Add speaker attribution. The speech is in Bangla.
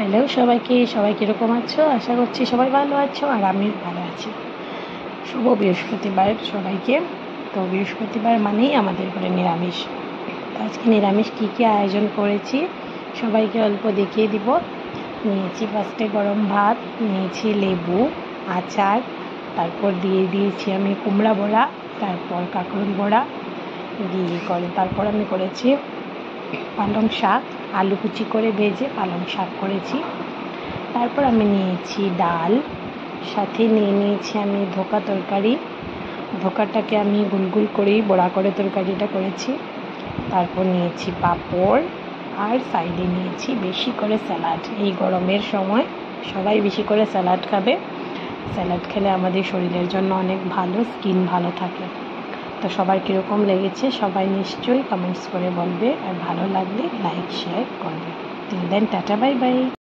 Speaker 1: হ্যালো সবাইকে, সবাই কীরকম আছো? আশা করছি সবাই ভালো আছো আর আমিও ভালো আছি। শুভ বৃহস্পতিবার সবাইকে। তো বৃহস্পতিবার মানেই আমাদের ঘরে নিরামিষ। আজকে নিরামিষ কী কী আয়োজন করেছি সবাইকে অল্প দেখিয়ে দিব। নিয়েছি ফার্স্টে গরম ভাত, নিয়েছি লেবু, আচার, তারপর দিয়ে দিয়েছি আমি কুমড়া বড়া, তারপর কাঁকরোল বড়া তারপর আমি করেছি পালং শাক, আলু কুচি করে ভেজে পালং শাক করেছি। তারপর আমি নিয়েছি ডাল, সাথে নিয়েছি আমি ধোকা তরকারি। ধোকাটাকে আমি গুল করেই বড়া করে তরকারিটা করেছি। তারপর নিয়েছি পাঁপড় আর সাইডে নিয়েছি বেশি করে স্যালাড। এই গরমের সময় সবাই বেশি করে স্যালাড খাবে। স্যালাড খেলে আমাদের শরীরের জন্য অনেক ভালো, স্কিন ভালো থাকে। তো সবার কীরকম লেগেছে সবাই নিশ্চয়ই কমেন্টস করে বলবে, আর ভালো লাগলে লাইক শেয়ার করবে। Till then tata, bye by.